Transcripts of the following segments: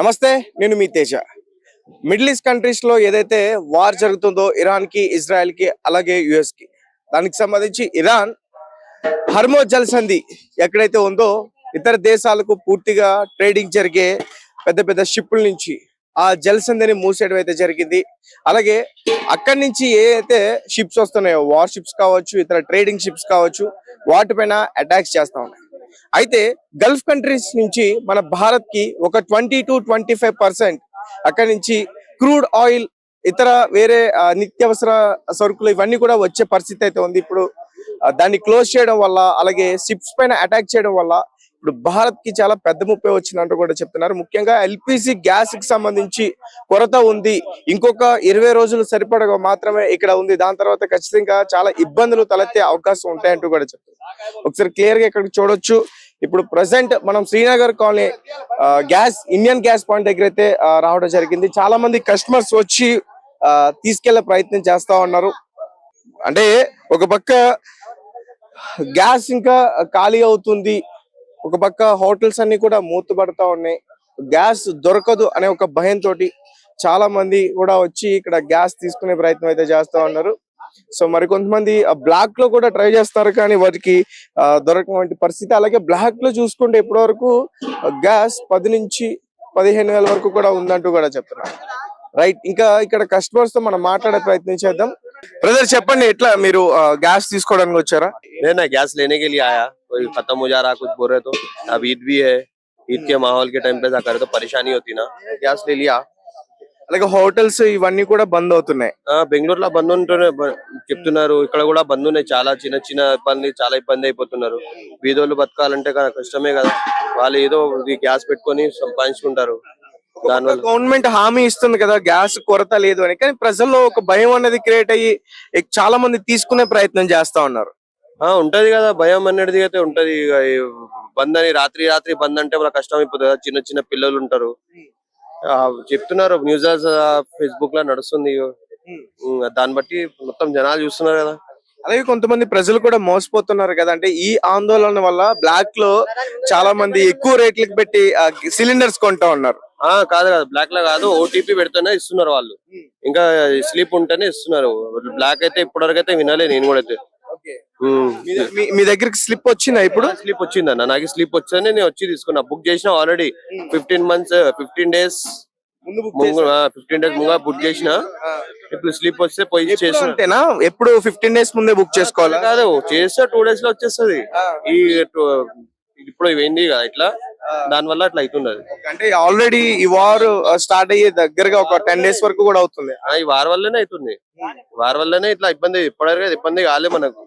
నమస్తే, నేను మీ Teja. Middle east countries లో ఏదైతే వార్ జరుగుతుందో ఇరాన్ కి, ఇజ్రాయెల్ కి, అలాగే యుఎస్ కి, దానికి సంబంధించి ఇరాన్ హర్మోజ్ జలసంధి ఎక్కడైతే ఉందో ఇతర దేశాలకు పూర్తిగా ట్రేడింగ్ జరిగే పెద్ద పెద్ద షిప్పుల నుంచి ఆ జలసంధిని మూసేయడం అయితే జరిగింది. అలాగే అక్కడి నుంచి ఏ అయితే షిప్స్ వస్తున్నాయో, వార్ షిప్స్ కావచ్చు, ఇతర ట్రేడింగ్ షిప్స్ కావచ్చు, వాటిపైన అటాక్స్ చేస్తా ఉన్నాయి. అయితే గల్ఫ్ కంట్రీస్ నుంచి మన భారత్ కి ఒక 20 to 25% అక్కడి నుంచి క్రూడ్ ఆయిల్, ఇతర వేరే నిత్యావసర సరుకులు ఇవన్నీ కూడా వచ్చే పరిస్థితి అయితే ఉంది. ఇప్పుడు దాన్ని క్లోజ్ చేయడం వల్ల, అలాగే షిప్స్ పైన అటాక్ చేయడం వల్ల ఇప్పుడు భారత్ కి చాలా పెద్ద ముప్పై వచ్చిందంటూ కూడా చెప్తున్నారు. ముఖ్యంగా ఎల్పిజి గ్యాస్ కి సంబంధించి కొరత ఉంది. ఇంకొక 20 రోజులు సరిపడగా మాత్రమే ఇక్కడ ఉంది. దాని తర్వాత ఖచ్చితంగా చాలా ఇబ్బందులు తలెత్తే అవకాశం ఉంటాయంటూ కూడా చెప్తున్నారు. ఒకసారి క్లియర్ గా ఇక్కడ చూడొచ్చు. ఇప్పుడు ప్రజెంట్ మనం Srinagar colony Indian gas point దగ్గర అయితే రావడం జరిగింది. చాలా మంది కస్టమర్స్ వచ్చి తీసుకెళ్లే ప్రయత్నం చేస్తా ఉన్నారు. అంటే ఒక పక్క గ్యాస్ ఇంకా ఖాళీ అవుతుంది, ఒక పక్క హోటల్స్ అన్ని కూడా మూతపడతా ఉన్నాయి. గ్యాస్ దొరకదు అనే ఒక భయంతో చాలా మంది కూడా వచ్చి ఇక్కడ గ్యాస్ తీసుకునే ప్రయత్నం అయితే చేస్తా ఉన్నారు. సో మరికొంతమంది బ్లాక్ లో కూడా ట్రై చేస్తారు, కానీ వాటికి దొరకటువంటి పరిస్థితి. అలాగే బ్లాక్ లో చూసుకుంటే ఇప్పటి వరకు గ్యాస్ 10 నుంచి 15 వేల వరకు కూడా ఉందంటూ కూడా చెప్తున్నారు. రైట్, ఇంకా ఇక్కడ కస్టమర్స్ తో మనం మాట్లాడే ప్రయత్నం చేద్దాం. బ్రదర్ చెప్పండి, ఎట్లా మీరు గ్యాస్ తీసుకోవడానికి వచ్చారా? ना गैस लेने के लिए आया, कोई खत्म हो जा रहा, कुछ बोल रहे तो अब ईद भी है, ईद के माहौल के टाइम पे ऐसा करे तो परेशानी होती ना. గ్యాస్ लिया. అలాగే హోటల్స్ ఇవన్నీ కూడా బంద్ అవుతున్నాయి. బెంగళూరులో బంద్ ఉంటూనే చెప్తున్నారు, ఇక్కడ కూడా బంద్ ఉన్నాయి. చాలా చిన్న చిన్న చాలా ఇబ్బంది అయిపోతున్నారు. బీదోళ్ళు బతకాలంటే కష్టమే కదా. వాళ్ళు ఏదో గ్యాస్ పెట్టుకొని సంపాదించుకుంటారు. దానివల్ల గవర్నమెంట్ హామీ ఇస్తుంది కదా గ్యాస్ కొరత లేదు అని, కానీ ప్రజల్లో ఒక భయం అనేది క్రియేట్ అయ్యి చాలా మంది తీసుకునే ప్రయత్నం చేస్తా ఉన్నారు. ఉంటది కదా, భయం అనేది అయితే ఉంటది. బంద్ అని రాత్రి రాత్రి బంద్ అంటే వాళ్ళ కష్టం అయిపోతుంది కదా. చిన్న చిన్న పిల్లలు ఉంటారు, చెప్తున్నారు. న్యూస్ ఫేస్బుక్ లో నడుస్తుంది. దాన్ని బట్టి మొత్తం జనాలు చూస్తున్నారు కదా. అలాగే కొంతమంది ప్రజలు కూడా మోసపోతున్నారు కదా. అంటే ఈ ఆందోళన వల్ల బ్లాక్ లో చాలా మంది ఎక్కువ రేట్లకు పెట్టి సిలిండర్స్ కొంటా ఉన్నారు. కాదు కదా, బ్లాక్ లో కాదు, ఓటీపీ పెడితేనే ఇస్తున్నారు వాళ్ళు. ఇంకా స్లీప్ ఉంటేనే ఇస్తున్నారు. బ్లాక్ అయితే ఇప్పటివరకు అయితే వినలే నేను కూడా. అయితే మీ దగ్గరికి స్లిప్ వచ్చిందా? ఇప్పుడు స్లిప్ వచ్చిందన్న, నాకు స్లిప్ వచ్చానే నేను వచ్చి తీసుకున్నా. బుక్ చేసిన ఆల్రెడీ 15 days ముంగా బుక్ చేసిన. ఇప్పుడు స్లిప్ వస్తే పోయి చేసిన. ఎప్పుడు 15 days ముందే బుక్ చేసుకోవాలి? కాదు, చేస్తే 2 days లో వచ్చేస్తుంది. ఈ ఇప్పుడు ఇవేంది కదా ఇట్లా, దాని వల్ల అట్లా అవుతుంది. అంటే ఆల్రెడీ ఈ వార్ స్టార్ట్ అయ్యే దగ్గరగా ఒక 10 days వరకు కూడా అవుతుంది. ఈ వార్ వల్లనే అవుతుంది. వార్ వల్లనే ఇట్లా ఇబ్బంది. ఇప్పటివరకు ఇబ్బంది కాలే మనకు.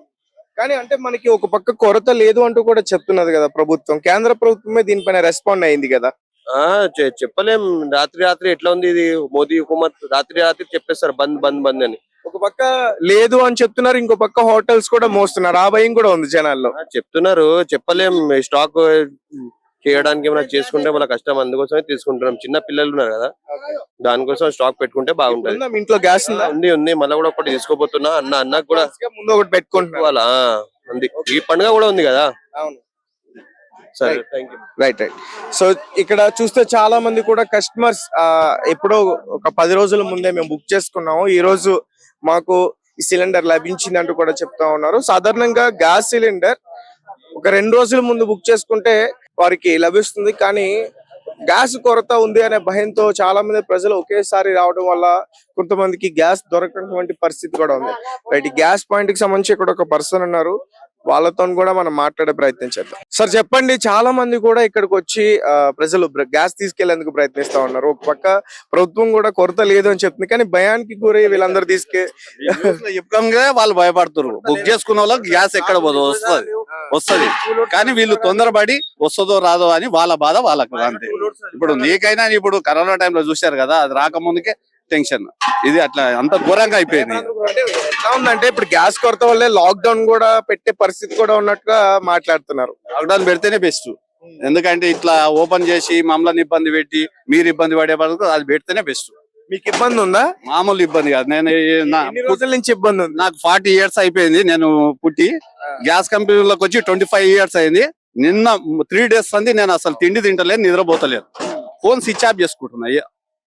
కానీ అంటే మనకి ఒక పక్క కొరత లేదు అంటూ కూడా చెప్తున్నది కదా ప్రభుత్వం. కేంద్ర ప్రభుత్వమే దీనిపైన రెస్పాండ్ అయింది కదా. చెప్పలేం. రాత్రి రాత్రి ఎట్లా ఉంది ఇది, మోదీ హుకుమత్ రాత్రి రాత్రి చెప్పేస్తారు బంద్ బంద్ బంద్ అని. ఒక పక్క లేదు అని చెప్తున్నారు, ఇంకో పక్క హోటల్స్ కూడా మోస్తున్నారు. ఆ భయం కూడా ఉంది జనాల్లో. చెప్తున్నారు, చెప్పలేం. స్టాక్ చేయడానికి ఏమైనా చేసుకుంటే మన కష్టం, అందుకోసమే తీసుకుంటున్నాం. చిన్న పిల్లలు ఉన్నారు కదా, దానికోసం స్టాక్ పెట్టుకుంటే బాగుంటది. ఇంట్లో గ్యాస్ ఉంది ఉంది, మళ్ళీ కూడా ఒకటి తీసుకోబోతున్నా. అన్నకు కూడా ముందు ఒకటి పెట్టుకుంటున్నా. ఈ పండుగ కూడా ఉంది కదా. సరే, రైట్. సో ఇక్కడ చూస్తే చాలా మంది కూడా కస్టమర్స్ ఎప్పుడో ఒక 10 రోజుల ముందే మేము బుక్ చేసుకున్నాము, ఈ రోజు మాకు ఈ సిలిండర్ లభించింది అంటూ కూడా చెప్తా ఉన్నారు. సాధారణంగా గ్యాస్ సిలిండర్ ఒక 2 రోజుల ముందు బుక్ చేసుకుంటే వారికి లభిస్తుంది, కానీ గ్యాస్ కొరత ఉంది అనే భయంతో చాలా మంది ప్రజలు ఒకేసారి రావడం వల్ల కొంతమందికి గ్యాస్ దొరకనటువంటి పరిస్థితి కూడా ఉంది. రైట్, గ్యాస్ పాయింట్ కి సంబంధించి ఇక్కడ ఒక పర్సన్ ఉన్నారు, వాళ్ళతో కూడా మనం మాట్లాడే ప్రయత్నం చేద్దాం. సార్ చెప్పండి, చాలా మంది కూడా ఇక్కడికి వచ్చి ప్రజలు గ్యాస్ తీసుకెళ్లేందుకు ప్రయత్నిస్తా ఉన్నారు. ఒక పక్క ప్రభుత్వం కూడా కొరత లేదు అని చెప్తుంది, కానీ భయానికి గురై వీళ్ళందరూ చెప్పంగా వాళ్ళు భయపడుతున్నారు. బుక్ చేసుకున్న వాళ్ళకి గ్యాస్ ఎక్కడ పోదు, వస్తుంది, కానీ వీళ్ళు తొందరపడి వస్తుందో రాదో అని వాళ్ళ బాధ వాళ్ళకు. అంతే. ఇప్పుడు నీకైనా ఇప్పుడు కరోనా టైంలో చూశారు కదా, అది రాకముందుకే టెన్షన్. ఇది అట్లా అంత ఘోరంగా అయిపోయింది. ఎలా ఉందంటే ఇప్పుడు గ్యాస్ కొరత వల్లే లాక్డౌన్ కూడా పెట్టే పరిస్థితి కూడా ఉన్నట్టుగా మాట్లాడుతున్నారు. లాక్డౌన్ పెడితేనే బెస్ట్, ఎందుకంటే ఇట్లా ఓపెన్ చేసి మమ్మల్ని ఇబ్బంది పెట్టి మీరు ఇబ్బంది పడే వరకు అది పెడితేనే బెస్ట్. మీకు ఇబ్బంది ఉందా? మామూలు ఇబ్బంది కాదు. నేను రోజుల నుంచి ఇబ్బంది ఉంది. నాకు 40 years అయిపోయింది నేను పుట్టి. గ్యాస్ కంపెనీలోకి వచ్చి 25 years అయింది. నిన్న 3 days అంది నేను అసలు తిండి తింటలేదు, నిద్రపోతలేదు. ఫోన్ స్విచ్ ఆఫ్ చేసుకుంటున్నాయి.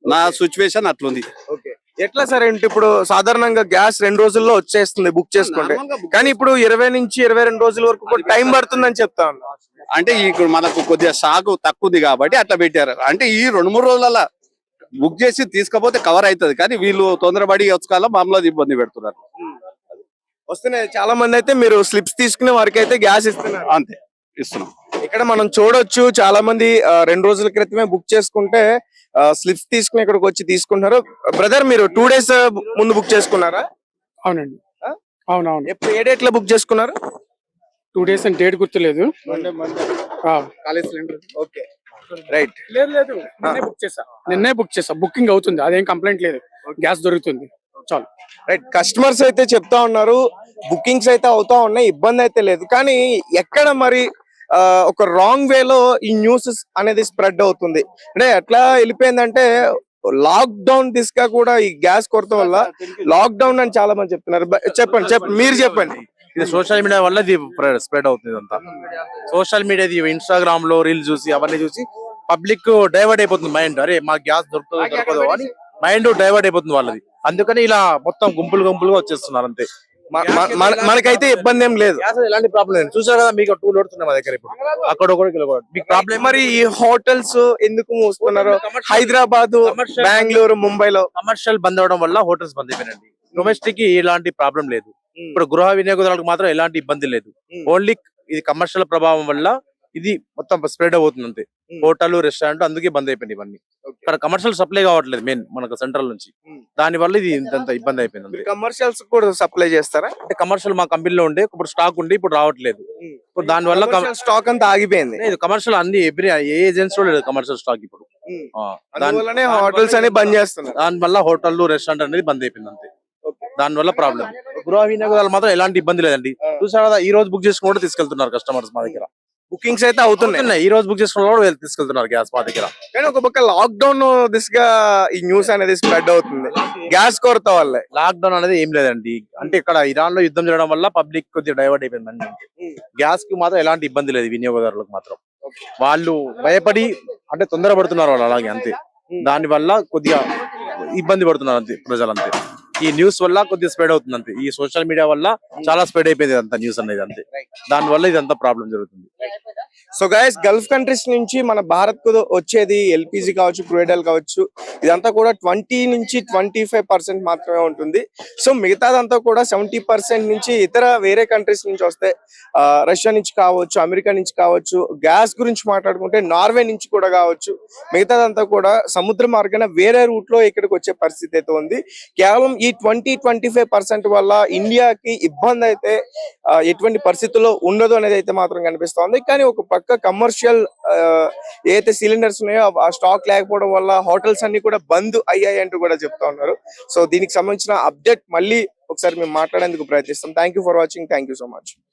నా సిచ్యువేషన్ అట్లుంది. ఓకే, ఎట్లా సరే అంటే ఇప్పుడు సాధారణంగా గ్యాస్ 2 రోజుల్లో వచ్చేస్తుంది బుక్ చేసుకుంటే, కానీ ఇప్పుడు 20 నుంచి 22 రోజుల వరకు కూడా టైం పడుతుందని చెప్తా ఉన్నా. అంటే ఇప్పుడు మనకు కొద్దిగా షాక్ తక్కువ ఉంది కాబట్టి అట్లా పెట్టారు. అంటే ఈ 2-3 రోజుల బుక్ చేసి తీసుకపోతే కవర్ అవుతుంది, కానీ వీళ్ళు తొందరపడి వచ్చకాల మామూలు ఇబ్బంది పెడుతున్నారు. వస్తున్నాయి చాలా మంది అయితే మీరు స్లిప్స్ తీసుకునే వారికి అయితే గ్యాస్ ఇస్తున్నారు. అంతే ఇస్తున్నాం. ఇక్కడ మనం చూడొచ్చు చాలా మంది 2 రోజుల క్రితమే బుక్ చేసుకుంటే స్లిప్స్ తీసుకుని ఇక్కడికి వచ్చి తీసుకుంటున్నారు. బ్రదర్, మీరు 2 days ముందు బుక్ చేసుకున్నారా? అవునండి, అవునవును. ఎప్పుడు ఏ డేట్ లో బుక్ చేసుకున్నారు? 2 days అని డేట్ గుర్తులేదు. Okay, right. లేదు, నిన్నే బుక్ చేసా. బుకింగ్ అవుతుంది, అదేం కంప్లైంట్ లేదు. గ్యాస్ దొరుకుతుంది, చాలు. రైట్, కస్టమర్స్ అయితే చెప్తా ఉన్నారు బుకింగ్స్ అయితే అవుతా ఉన్నాయి, ఇబ్బంది అయితే లేదు. కానీ ఎక్కడ మరి ఒక రాంగ్ వేలో ఈ న్యూస్ అనేది స్ప్రెడ్ అవుతుంది. అంటే ఎట్లా వెళ్ళిపోయిందంటే లాక్ డౌన్ దిశగా కూడా ఈ గ్యాస్ కొరత వల్ల లాక్ డౌన్ అని చాలా మంది చెప్తున్నారు. చెప్పండి, మీరు చెప్పండి. ఇది సోషల్ మీడియా వల్ల ఇది స్ప్రెడ్ అవుతుంది అంతా. సోషల్ మీడియా ఇన్స్టాగ్రామ్ లో రీల్స్ చూసి అవన్నీ చూసి పబ్లిక్ డైవర్ట్ అయిపోతుంది మైండ్. అరే మా గ్యాస్ దొరకదు అని మైండ్ డైవర్ట్ అయిపోతుంది వాళ్ళది. అందుకని ఇలా మొత్తం గుంపులుగా వచ్చేస్తున్నారు అంతే. మనకైతే ఇబ్బంది ఏం లేదు, గ్యాస్ ఎలాంటి ప్రాబ్లం లేదు. చూసారు కదా, మీకు 2 loads ఉన్నాయి మా దగ్గర. ఇప్పుడు అక్కడ మీకు ప్రాబ్లం. మరి ఈ హోటల్స్ ఎందుకు మూసుకున్నారు? హైదరాబాద్, బెంగళూరు, ముంబైలో కమర్షియల్ బంద్ అవడం వల్ల హోటల్స్ బంద్ అయిపోయినండి. డొమెస్టిక్ కి ఎలాంటి ప్రాబ్లం లేదు. ఇప్పుడు గృహ వినియోగదారులకు మాత్రం ఎలాంటి ఇబ్బంది లేదు. ఓన్లీ ఇది కమర్షియల్ ప్రభావం వల్ల ఇది మొత్తం స్ప్రెడ్ అవుతుంది అంతే. హోటల్, రెస్టారెంట్ అందుకే బంద్ అయిపోయింది ఇవన్నీ. ఇక్కడ కమర్షియల్ సప్లై కావట్లేదు మెయిన్ మనకు సెంట్రల్ నుంచి. దాని వల్ల ఇది ఇంత ఇబ్బంది అయిపోయింది. కమర్షియల్స్ కూడా సప్లై చేస్తారా? అంటే కమర్షియల్ మా కంపెనీలో ఉండే ఇప్పుడు స్టాక్ ఉండి ఇప్పుడు రావట్లేదు. ఇప్పుడు దాని వల్ల స్టాక్ అంతా ఆగిపోయింది. కమర్షియల్ అన్ని ఏ ఏజెన్సీ లో లేదు కమర్షియల్ స్టాక్ ఇప్పుడు. దానివల్లనే హోటల్స్ అనేవి బంద్ చేస్తున్నారు. దాని వల్ల హోటల్, రెస్టారెంట్ అనేది బంద్ అయిపోయింది అంతే. దాని వల్ల ప్రాబ్లం. గృహ వినియోగదారులు మాత్రం ఎలాంటి ఇబ్బంది లేదండి. చూసారా కదా, ఈ రోజు బుక్ చేసుకుంటే తీసుకెళ్తున్నారు కస్టమర్స్ మా దగ్గర. బుకింగ్స్ అయితే అవుతున్నాయి. ఈ రోజు బుక్ చేసుకున్న కూడా తీసుకెళ్తున్నారు గ్యాస్ మా దగ్గర. కానీ ఒక పక్క లాక్ డౌన్ దిశగా ఈ న్యూస్ అనేది స్ప్రెడ్ అవుతుంది గ్యాస్ కొరత వల్ల. లాక్ డౌన్ అనేది ఏం లేదండి. అంటే ఇక్కడ ఇరాన్ లో యుద్ధం చేయడం వల్ల పబ్లిక్ కొద్దిగా డైవర్ట్ అయిపోయిందండి. గ్యాస్ కి మాత్రం ఎలాంటి ఇబ్బంది లేదు. వినియోగదారులకు మాత్రం వాళ్ళు భయపడి అంటే తొందరపడుతున్నారు వాళ్ళు అలాగే అంతే. దాని వల్ల కొద్దిగా ఇబ్బంది పడుతున్నారు అంతే ప్రజలంతే. ఈ న్యూస్ వల్ల కొద్దిగా స్ప్రెడ్ అవుతుంది అంతే. ఈ సోషల్ మీడియా వల్ల చాలా స్ప్రెడ్ అయిపోయింది అంత న్యూస్ అనేది అంతే. దాని వల్ల ఇదంతా ప్రాబ్లం జరుగుతుంది. సో గైస్, గల్ఫ్ కంట్రీస్ నుంచి మన భారత్ కు వచ్చేది ఎల్పిజి కావచ్చు, క్రూడ్ ఆయిల్ కావచ్చు, ఇదంతా కూడా 20 నుంచి 25% మాత్రమే ఉంటుంది. సో మిగతాదంతా కూడా 70% నుంచి ఇతర వేరే కంట్రీస్ నుంచి వస్తే, రష్యా నుంచి కావచ్చు, అమెరికా నుంచి కావచ్చు, గ్యాస్ గురించి మాట్లాడుకుంటే నార్వే నుంచి కూడా కావచ్చు, మిగతాదంతా కూడా సముద్ర మార్గాన వేరే రూట్ లో ఇక్కడికి వచ్చే పరిస్థితి అయితే ఉంది. కేవలం ఈ 20-25% వల్ల ఇండియాకి ఇబ్బంది అయితే ఎటువంటి పరిస్థితుల్లో ఉండదు అనేది అయితే మాత్రం కనిపిస్తోంది. కానీ ఒక పక్క కమర్షియల్ ఏదైతే సిలిండర్స్ ఉన్నాయో ఆ స్టాక్ లేకపోవడం వల్ల హోటల్స్ అన్ని కూడా బంద్ అయ్యాయి అంటూ కూడా చెప్తా ఉన్నారు. సో దీనికి సంబంధించిన అప్డేట్ మళ్ళీ ఒకసారి మేము మాట్లాడేందుకు ప్రయత్నిస్తాం. Thank you for watching. Thank you so much.